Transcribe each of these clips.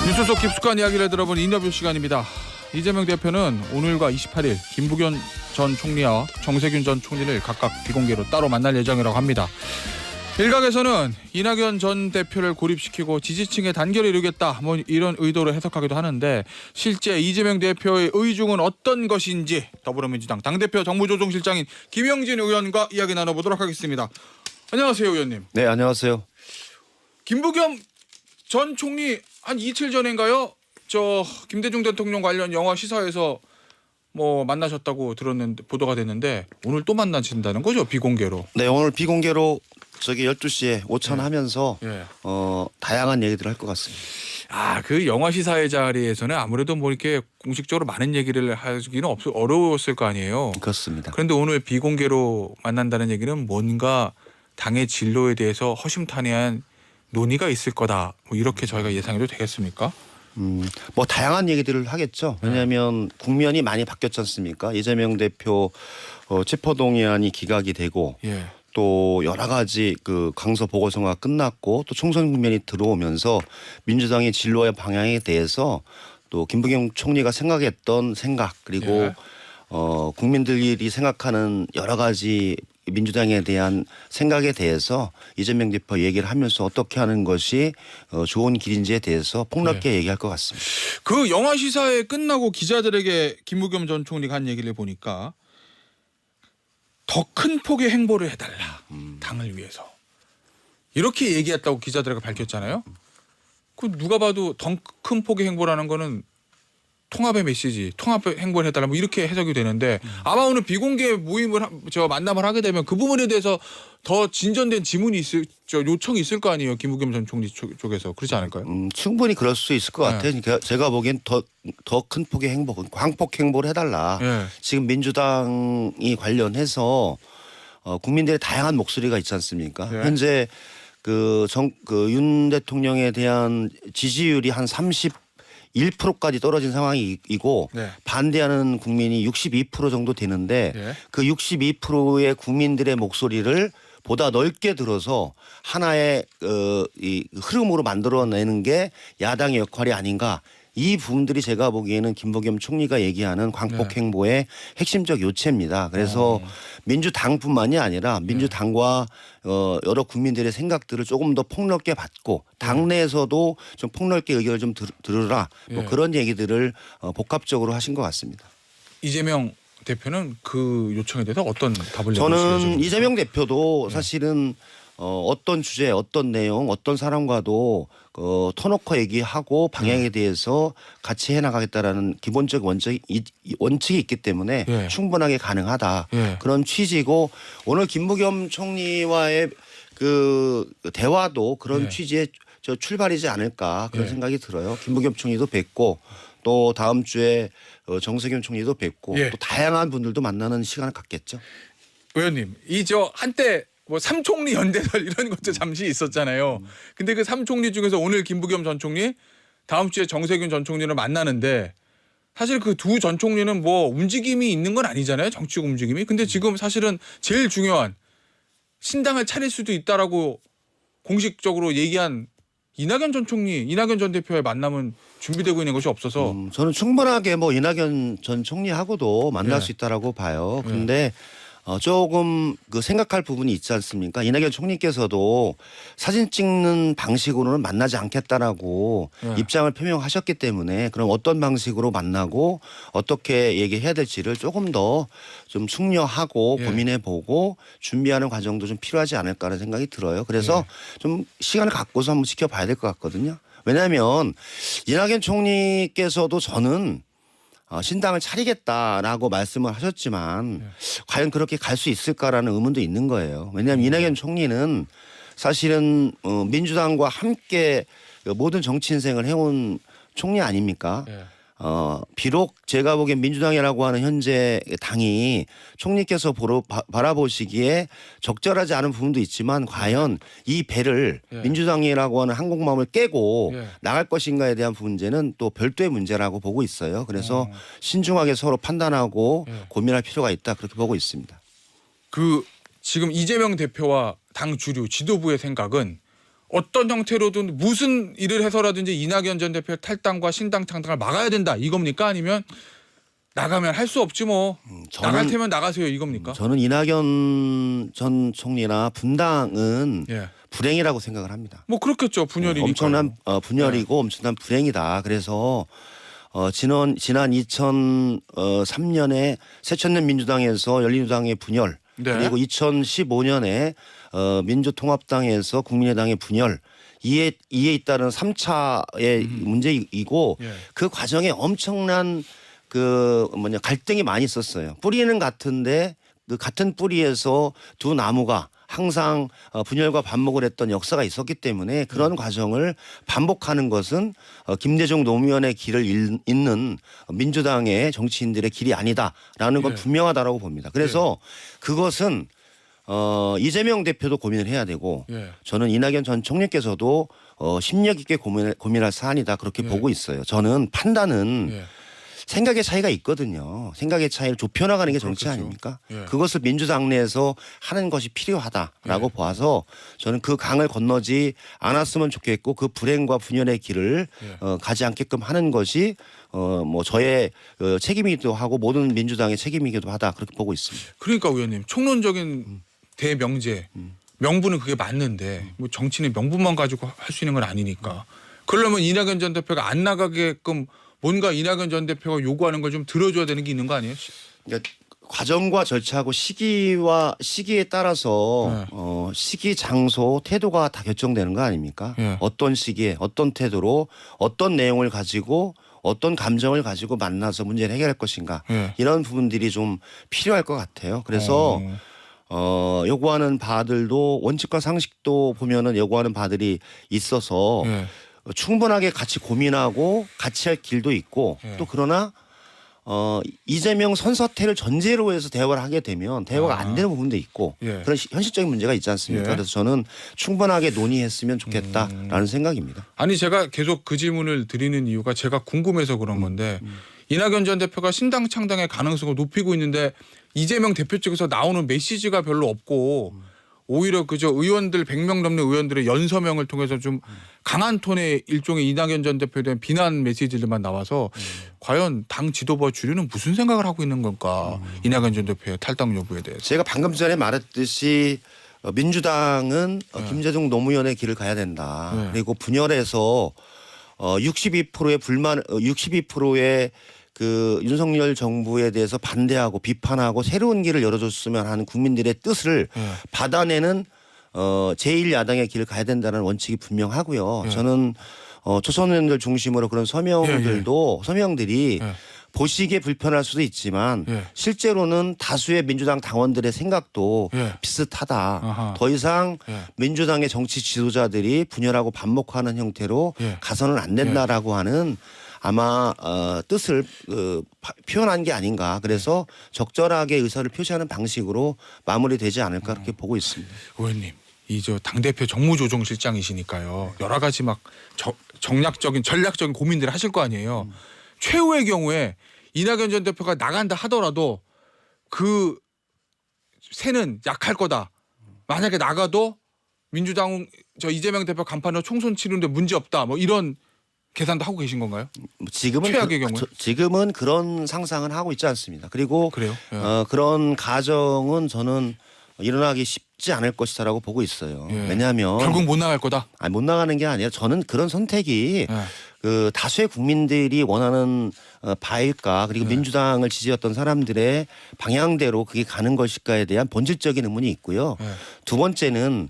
뉴스 속 깊숙한 이야기를 들어본 인터뷰 시간입니다. 이재명 대표는 오늘과 28일 김부겸 전 총리와 정세균 전 총리를 각각 비공개로 따로 만날 예정이라고 합니다. 일각에서는 이낙연 전 대표를 고립시키고 지지층의 단결을 이루겠다 이런 의도로 해석하기도 하는데 실제 이재명 대표의 의중은 어떤 것인지 더불어민주당 당대표 정무조정실장인 김영진 의원과 이야기 나눠보도록 하겠습니다. 안녕하세요, 의원님. 네, 안녕하세요. 김부겸 전 총리 한 이틀 전인가요? 김대중 대통령 관련 영화 시사회에서 만나셨다고 들었는데 보도가 됐는데 오늘 또 만나신다는 거죠, 비공개로? 네, 오늘 비공개로 12시에 오찬하면서 다양한 얘기들을 할 것 같습니다. 그 영화 시사회 자리에서는 아무래도 이렇게 공식적으로 많은 얘기를 하기는 어려웠을 거 아니에요. 그렇습니다. 그런데 오늘 비공개로 만난다는 얘기는 뭔가 당의 진로에 대해서 허심탄회한 논의가 있을 거다. 이렇게 저희가 예상해도 되겠습니까? 다양한 얘기들을 하겠죠. 왜냐하면 국면이 많이 바뀌었지 않습니까? 이재명 대표 체포동의안이 기각이 되고 또 여러 가지 강서 보궐선거가 끝났고 또 총선 국면이 들어오면서 민주당의 진로의 방향에 대해서 또 김부겸 총리가 생각했던 생각 그리고 국민들이 생각하는 여러 가지 민주당에 대한 생각에 대해서 이재명 대표 얘기를 하면서 어떻게 하는 것이 좋은 길인지에 대해서 폭넓게 얘기할 것 같습니다. 그 영화 시사회 끝나고 기자들에게 김부겸 전 총리가 한 얘기를 보니까 더 큰 폭의 행보를 해달라. 당을 위해서. 이렇게 얘기했다고 기자들에게 밝혔잖아요. 그 누가 봐도 더 큰 폭의 행보라는 거는 통합의 메시지, 통합의 행보를 해달라 이렇게 해석이 되는데 아마 오늘 비공개 만남을 하게 되면 그 부분에 대해서 더 진전된 지문이 요청이 있을 거 아니에요. 김부겸 전 총리 쪽에서. 그렇지 않을까요? 충분히 그럴 수 있을 것 같아요. 그러니까 제가 보기엔 더 큰 폭의 행보, 광폭 행보를 해달라. 지금 민주당이 관련해서 국민들의 다양한 목소리가 있지 않습니까? 현재 윤 대통령에 대한 지지율이 한 1%까지 떨어진 상황이고 반대하는 국민이 62% 정도 되는데 그 62%의 국민들의 목소리를 보다 넓게 들어서 하나의 이 흐름으로 만들어내는 게 야당의 역할이 아닌가. 이 부분들이 제가 보기에는 김부겸 총리가 얘기하는 광폭 행보의 핵심적 요체입니다. 그래서 민주당뿐만이 아니라 민주당과 여러 국민들의 생각들을 조금 더 폭넓게 받고 당내에서도 좀 폭넓게 의견을 좀 들으라 그런 얘기들을 복합적으로 하신 것 같습니다. 이재명 대표는 그 요청에 대해서 어떤 답을 내고 저는 이재명 대표도 사실은 어떤 주제, 어떤 내용, 어떤 사람과도 터놓고 얘기하고 방향에 대해서 같이 해나가겠다라는 기본적 원칙이 있기 때문에 충분하게 가능하다. 그런 취지고 오늘 김부겸 총리와의 그 대화도 그런 취지의 출발이지 않을까 그런 생각이 들어요. 김부겸 총리도 뵙고 또 다음 주에 정세균 총리도 뵙고 또 다양한 분들도 만나는 시간을 갖겠죠. 의원님, 한때 삼총리 연대설 이런 것도 잠시 있었잖아요. 근데 그 삼총리 중에서 오늘 김부겸 전 총리, 다음 주에 정세균 전 총리를 만나는데 사실 그 두 전 총리는 움직임이 있는 건 아니잖아요. 정치적 움직임이. 근데 지금 사실은 제일 중요한 신당을 차릴 수도 있다라고 공식적으로 얘기한 이낙연 전 대표의 만남은 준비되고 있는 것이 없어서 저는 충분하게 이낙연 전 총리하고도 만날 수 있다라고 봐요. 그런데 조금 생각할 부분이 있지 않습니까? 이낙연 총리께서도 사진 찍는 방식으로는 만나지 않겠다라고 입장을 표명하셨기 때문에 그럼 어떤 방식으로 만나고 어떻게 얘기해야 될지를 조금 더 좀 숙려하고 고민해보고 준비하는 과정도 좀 필요하지 않을까라는 생각이 들어요. 그래서 좀 시간을 갖고서 한번 지켜봐야 될 것 같거든요. 왜냐하면 이낙연 총리께서도 저는 신당을 차리겠다라고 말씀을 하셨지만 과연 그렇게 갈 수 있을까라는 의문도 있는 거예요. 왜냐하면 이낙연 총리는 사실은 민주당과 함께 모든 정치 인생을 해온 총리 아닙니까? 비록 제가 보기엔 민주당이라고 하는 현재 당이 총리께서 바라보시기에 적절하지 않은 부분도 있지만 과연 이 배를 민주당이라고 하는 항공모함을 깨고 나갈 것인가에 대한 문제는 또 별도의 문제라고 보고 있어요. 그래서 신중하게 서로 판단하고 고민할 필요가 있다 그렇게 보고 있습니다. 지금 이재명 대표와 당 주류 지도부의 생각은 어떤 형태로든 무슨 일을 해서라든지 이낙연 전 대표의 탈당과 신당 창당을 막아야 된다 이겁니까? 아니면 나가면 할 수 없지 뭐 나갈 테면 나가세요 이겁니까? 저는 이낙연 전 총리나 분당은 예. 불행이라고 생각을 합니다. 뭐 그렇겠죠. 분열이니까. 엄청난 분열이고 엄청난 불행이다. 그래서 지난 2003년에 새천년 민주당에서 열린우리당의 분열 네. 그리고 2015년에 민주통합당에서 국민의당의 분열 이에 잇따른 3차의 문제이고 예. 그 과정에 엄청난 갈등이 많이 있었어요. 뿌리는 같은데 그 같은 뿌리에서 두 나무가 항상 분열과 반목을 했던 역사가 있었기 때문에 그런 과정을 반복하는 것은 김대중 노무현의 길을 잇는 민주당의 정치인들의 길이 아니다라는 건 예. 분명하다라고 봅니다. 그래서 그것은 이재명 대표도 고민을 해야 되고 예. 저는 이낙연 전 총리께서도 심력 있게 고민할 사안이다 그렇게 예. 보고 있어요. 저는 판단은 예. 생각의 차이가 있거든요. 생각의 차이를 좁혀나가는 게 정치 그렇겠죠. 아닙니까? 예. 그것을 민주당 내에서 하는 것이 필요하다라고 봐서 저는 그 강을 건너지 않았으면 좋겠고 그 불행과 분열의 길을 예. 가지 않게끔 하는 것이 뭐 저의 책임이기도 하고 모든 민주당의 책임이기도 하다 그렇게 보고 있습니다. 그러니까 의원님 총론적인 대명제 명분은 그게 맞는데 뭐 정치는 명분만 가지고 할 수 있는 건 아니니까 그러려면 이낙연 전 대표가 안 나가게끔 뭔가 이낙연 전 대표가 요구하는 걸 좀 들어줘야 되는 게 있는 거 아니에요? 그러니까 과정과 절차하고 시기에 따라서 시기, 장소, 태도가 다 결정되는 거 아닙니까? 예. 어떤 시기에 어떤 태도로 어떤 내용을 가지고 어떤 감정을 가지고 만나서 문제를 해결할 것인가 예. 이런 부분들이 좀 필요할 것 같아요. 그래서 요구하는 바들도 원칙과 상식도 보면은 요구하는 바들이 있어서 예. 충분하게 같이 고민하고 같이 할 길도 있고 예. 또 그러나 이재명 선서태를 전제로 해서 대화를 하게 되면 대화가 안 되는 부분도 있고 예. 그런 현실적인 문제가 있지 않습니까? 예. 그래서 저는 충분하게 논의했으면 좋겠다라는 생각입니다. 아니 제가 계속 그 질문을 드리는 이유가 제가 궁금해서 그런 건데 이낙연 전 대표가 신당 창당의 가능성을 높이고 있는데 이재명 대표 측에서 나오는 메시지가 별로 없고 오히려 그저 의원들 100명 넘는 의원들의 연서명을 통해서 좀 강한 톤의 일종의 이낙연 전 대표에 대한 비난 메시지들만 나와서 과연 당 지도부와 주류는 무슨 생각을 하고 있는 건가 이낙연 전 대표의 탈당 여부에 대해서. 제가 방금 전에 말했듯이 민주당은 김대중 노무현의 길을 가야 된다. 네. 그리고 분열해서 62%의 불만, 62%의 그 윤석열 정부에 대해서 반대하고 비판하고 새로운 길을 열어줬으면 하는 국민들의 뜻을 네. 받아내는 제1야당의 길을 가야 된다는 원칙이 분명하고요. 네. 저는 초선의원들 중심으로 그런 서명들이 네. 보시기에 불편할 수도 있지만 예. 실제로는 다수의 민주당 당원들의 생각도 예. 비슷하다. 아하. 더 이상 예. 민주당의 정치 지도자들이 분열하고 반목하는 형태로 예. 가서는 안 된다라고 하는 아마 뜻을 표현한 게 아닌가. 그래서 적절하게 의사를 표시하는 방식으로 마무리되지 않을까 그렇게 보고 있습니다. 의원님, 이 저 당대표 정무조정실장이시니까요. 여러 가지 막 전략적인 고민들을 하실 거 아니에요. 최후의 경우에 이낙연 전 대표가 나간다 하더라도 그 세는 약할 거다. 만약에 나가도 민주당 이재명 대표 간판으로 총선 치르는데 문제 없다. 뭐 이런 계산도 하고 계신 건가요? 지금은 최악의 경우에? 지금은 그런 상상은 하고 있지 않습니다. 그리고 그래요? 예. 그런 가정은 저는 일어나기 쉽지 않을 것이다라고 보고 있어요. 예. 왜냐하면 결국 못 나갈 거다. 아니, 못 나가는 게 아니라 저는 그런 선택이 예. 그 다수의 국민들이 원하는 바일까 그리고 민주당을 지지했던 사람들의 방향대로 그게 가는 것일까에 대한 본질적인 의문이 있고요. 예. 두 번째는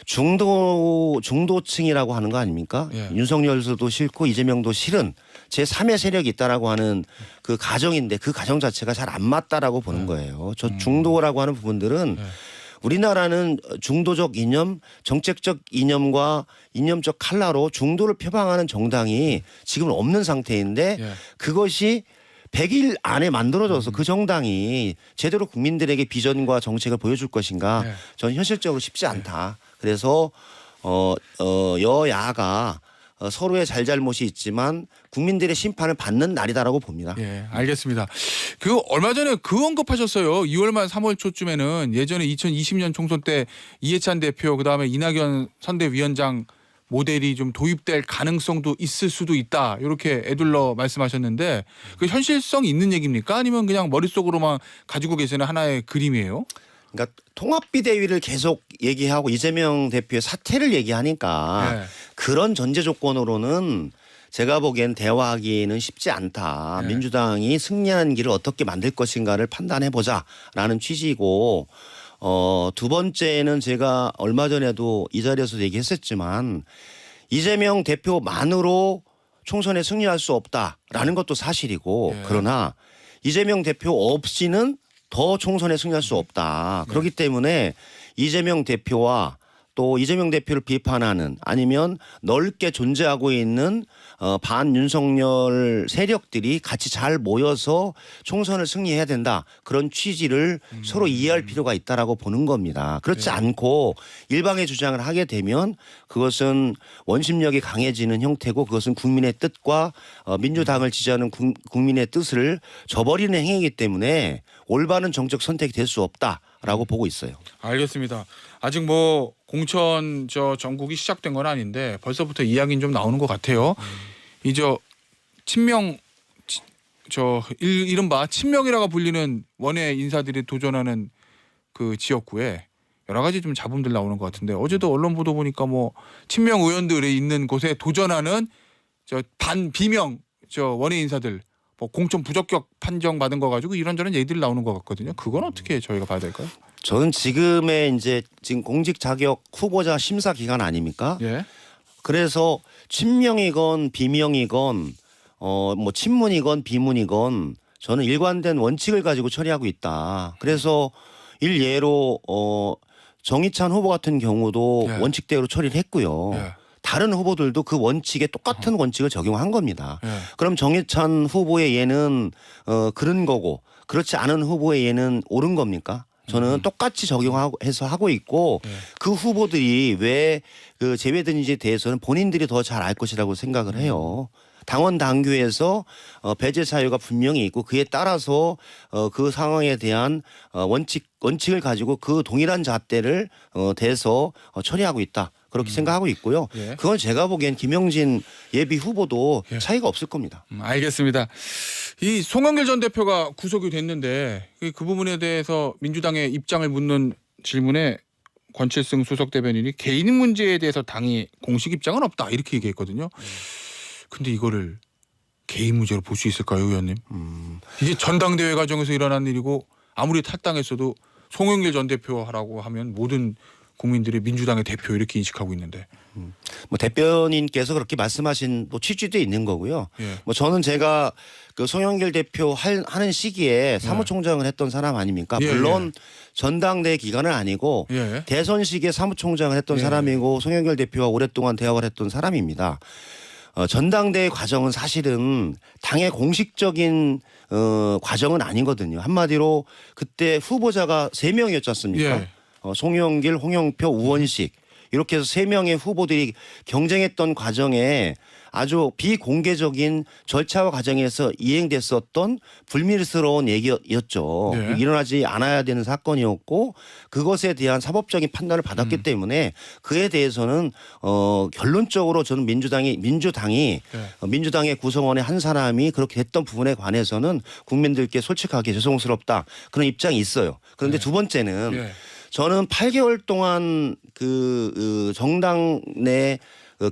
중도층이라고 하는 거 아닙니까? 예. 윤석열도 싫고 이재명도 싫은 제3의 세력이 있다라고 하는 그 가정인데 그 가정 자체가 잘 안 맞다라고 보는 거예요. 저 중도라고 하는 부분들은 우리나라는 중도적 이념, 정책적 이념과 이념적 칼라로 중도를 표방하는 정당이 지금은 없는 상태인데 예. 그것이 100일 안에 만들어져서 그 정당이 제대로 국민들에게 비전과 정책을 보여줄 것인가 예. 저는 현실적으로 쉽지 않다. 그래서 여야가 서로의 잘잘못이 있지만 국민들의 심판을 받는 날이다라고 봅니다. 예, 알겠습니다. 그 얼마 전에 그 언급하셨어요. 2월 말 3월 초쯤에는 예전에 2020년 총선 때 이해찬 대표 그다음에 이낙연 선대위원장 모델이 좀 도입될 가능성도 있을 수도 있다. 이렇게 애둘러 말씀하셨는데 그 현실성 있는 얘기입니까? 아니면 그냥 머릿속으로만 가지고 계시는 하나의 그림이에요? 그러니까 통합비대위를 계속 얘기하고 이재명 대표의 사퇴를 얘기하니까 네. 그런 전제 조건으로는 제가 보기엔 대화하기는 쉽지 않다. 네. 민주당이 승리하는 길을 어떻게 만들 것인가를 판단해 보자라는 취지고 두 번째는 제가 얼마 전에도 이 자리에서 얘기했었지만 이재명 대표만으로 총선에 승리할 수 없다라는 것도 사실이고 예. 그러나 이재명 대표 없이는 더 총선에 승리할 수 없다. 그렇기 때문에 이재명 대표와 또 이재명 대표를 비판하는 아니면 넓게 존재하고 있는 반윤석열 세력들이 같이 잘 모여서 총선을 승리해야 된다. 그런 취지를 서로 이해할 필요가 있다라고 보는 겁니다. 그렇지 않고 일방의 주장을 하게 되면 그것은 원심력이 강해지는 형태고 그것은 국민의 뜻과 민주당을 지지하는 국민의 뜻을 저버리는 행위이기 때문에 올바른 정책 선택이 될 수 없다라고 보고 있어요. 알겠습니다. 아직 뭐 공천 전국이 시작된 건 아닌데 벌써부터 이야기는 좀 나오는 것 같아요. 이제 친명 이른바 친명이라고 불리는 원외 인사들이 도전하는 그 지역구에 여러 가지 좀 잡음들 나오는 것 같은데 어제도 언론 보도 보니까 뭐 친명 의원들이 있는 곳에 도전하는 반비명 원외 인사들 뭐 공천 부적격 판정 받은 거 가지고 이런저런 얘기들이 나오는 것 같거든요. 그건 어떻게 저희가 봐야 될까요? 저는 지금 공직 자격 후보자 심사 기간 아닙니까? 예. 그래서 친명이건 비명이건 뭐 친문이건 비문이건 저는 일관된 원칙을 가지고 처리하고 있다. 그래서 일예로 정의찬 후보 같은 경우도 예. 원칙대로 처리를 했고요. 예. 다른 후보들도 그 원칙에 똑같은 원칙을 적용한 겁니다. 예. 그럼 정의찬 후보의 예는 그런 거고 그렇지 않은 후보의 예는 옳은 겁니까? 저는 똑같이 적용하고 해서 하고 있고 그 후보들이 왜 그 제외된지에 대해서는 본인들이 더 잘 알 것이라고 생각을 해요. 당원 당규에서 배제 사유가 분명히 있고 그에 따라서 그 상황에 대한 원칙을 가지고 그 동일한 잣대를 대서 처리하고 있다. 그렇게 생각하고 있고요. 예. 그건 제가 보기엔 김영진 예비 후보도 예. 차이가 없을 겁니다. 알겠습니다. 이 송영길 전 대표가 구속이 됐는데 그 부분에 대해서 민주당의 입장을 묻는 질문에 권칠승 수석 대변인이 개인 문제에 대해서 당이 공식 입장은 없다 이렇게 얘기했거든요. 근데 이거를 개인 문제로 볼 수 있을까요, 의원님? 이게 전당대회 과정에서 일어난 일이고 아무리 탈당했어도 송영길 전 대표라고 하면 모든 국민들이 민주당의 대표 이렇게 인식하고 있는데. 뭐 대표님께서 그렇게 말씀하신 뭐 취지도 있는 거고요. 예. 뭐 저는 제가 그 송영길 대표 하는 시기에 사무총장을 했던 사람 아닙니까? 예, 물론 전당대회 기간은 아니고 예. 대선 시기에 사무총장을 했던 예. 사람이고 송영길 대표와 오랫동안 대화를 했던 사람입니다. 전당대회 과정은 사실은 당의 공식적인 과정은 아니거든요. 한마디로 그때 후보자가 3명이었지 않습니까? 예. 송영길, 홍영표, 우원식 이렇게 해서 3명의 후보들이 경쟁했던 과정에 아주 비공개적인 절차와 과정에서 이행됐었던 불미스러운 얘기였죠. 네. 일어나지 않아야 되는 사건이었고 그것에 대한 사법적인 판단을 받았기 때문에 그에 대해서는 결론적으로 저는 민주당의 구성원의 한 사람이 그렇게 됐던 부분에 관해서는 국민들께 솔직하게 죄송스럽다 그런 입장이 있어요. 그런데 두 번째는 예. 저는 8개월 동안 그 정당 내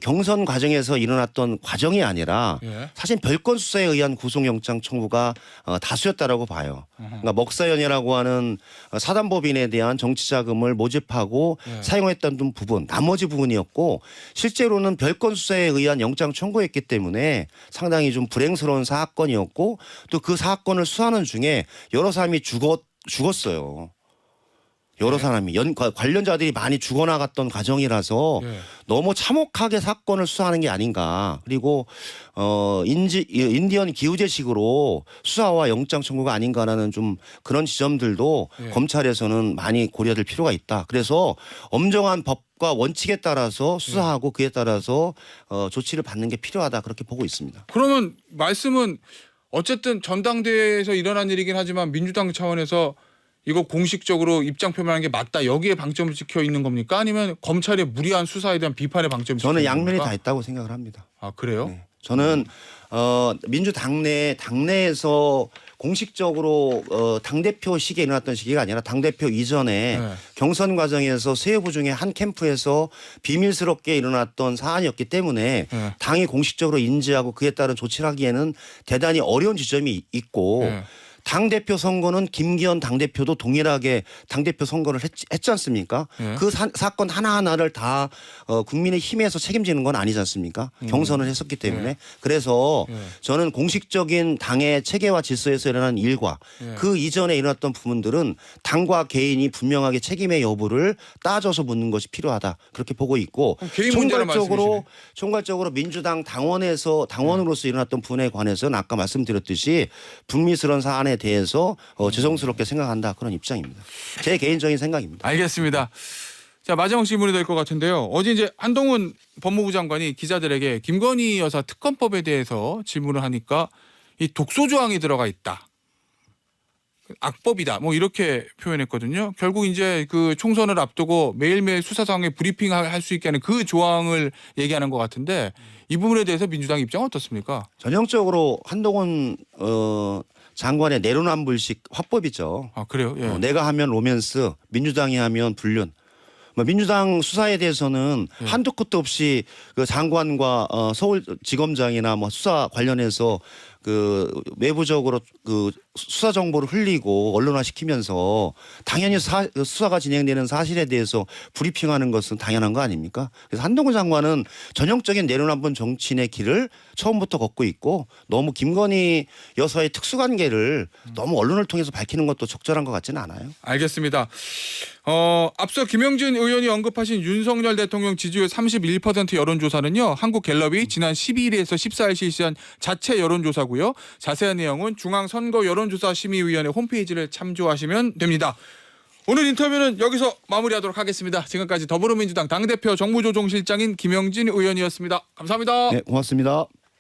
경선 과정에서 일어났던 과정이 아니라 예. 사실 별건 수사에 의한 구속영장 청구가 다수였다라고 봐요. 그러니까 먹사연이라고 하는 사단법인에 대한 정치자금을 모집하고 예. 사용했던 부분, 나머지 부분이었고 실제로는 별건 수사에 의한 영장 청구였기 때문에 상당히 좀 불행스러운 사건이었고 또 그 사건을 수사하는 중에 여러 사람이 죽었어요. 여러 사람이 관련자들이 많이 죽어나갔던 과정이라서 예. 너무 참혹하게 사건을 수사하는 게 아닌가. 그리고 인디언 기우제식으로 수사와 영장 청구가 아닌가라는 좀 그런 지점들도 예. 검찰에서는 많이 고려될 필요가 있다. 그래서 엄정한 법과 원칙에 따라서 수사하고 그에 따라서 조치를 받는 게 필요하다. 그렇게 보고 있습니다. 그러면 말씀은 어쨌든 전당대회에서 일어난 일이긴 하지만 민주당 차원에서 이거 공식적으로 입장 표명한 게 맞다. 여기에 방점을 찍혀 있는 겁니까? 아니면 검찰의 무리한 수사에 대한 비판에 방점이 찍혀 저는 있는 양면이 겁니까? 다 있다고 생각을 합니다. 아 그래요? 네. 저는 당내에서 공식적으로 당대표 시기에 일어났던 시기가 아니라 당대표 이전에 네. 경선 과정에서 새 후보 중에 한 캠프에서 비밀스럽게 일어났던 사안이었기 때문에 네. 당이 공식적으로 인지하고 그에 따른 조치를 하기에는 대단히 어려운 지점이 있고 네. 당대표 선거는 김기현 당대표도 동일하게 당대표 선거를 했지 않습니까? 네. 그 사건 하나하나를 다 국민의 힘에서 책임지는 건 아니지 않습니까? 경선을 했었기 때문에. 네. 그래서 네. 저는 공식적인 당의 체계와 질서에서 일어난 일과 네. 그 이전에 일어났던 부분들은 당과 개인이 분명하게 책임의 여부를 따져서 묻는 것이 필요하다. 그렇게 보고 있고 개인 문제란 말씀이시네. 총괄적으로 민주당 당원으로서 일어났던 부분에 관해서는 아까 말씀드렸듯이 불미스러운 사안에 대해서 죄송스럽게 생각한다 그런 입장입니다. 제 개인적인 생각입니다. 알겠습니다. 자 마지막 질문이 될 것 같은데요. 어제 이제 한동훈 법무부 장관이 기자들에게 김건희 여사 특검법에 대해서 질문을 하니까 이 독소 조항이 들어가 있다. 악법이다. 뭐 이렇게 표현했거든요. 결국 이제 그 총선을 앞두고 매일매일 수사 상황에 브리핑할 수 있게 하는 그 조항을 얘기하는 것 같은데 이 부분에 대해서 민주당 입장은 어떻습니까? 전형적으로 한동훈 장관의 내로남불식 화법이죠. 아 그래요? 예. 내가 하면 로맨스, 민주당이 하면 불륜. 민주당 수사에 대해서는 한도 끝도 없이 그 장관과 서울지검장이나 뭐 수사 관련해서 그 외부적으로 그 수사 정보를 흘리고 언론화시키면서 당연히 수사가 진행되는 사실에 대해서 브리핑하는 것은 당연한 거 아닙니까? 그래서 한동훈 장관은 전형적인 내로남불 정치인의 길을 처음부터 걷고 있고 너무 김건희 여사의 특수관계를 너무 언론을 통해서 밝히는 것도 적절한 것 같지는 않아요. 알겠습니다. 앞서 김영진 의원이 언급하신 윤석열 대통령 지지율 31% 여론조사는요. 한국갤럽이 지난 12일에서 14일 실시한 자체 여론조사고요. 자세한 내용은 중앙선거 여론조사 심의위원회 홈페이지를 참조하시면 됩니다. 오늘 인터뷰는 여기서 마무리하도록 하겠습니다. 지금까지 더불어민주당 당대표 정무조정실장인 김영진 의원이었습니다. 감사합니다. 네, 고맙습니다.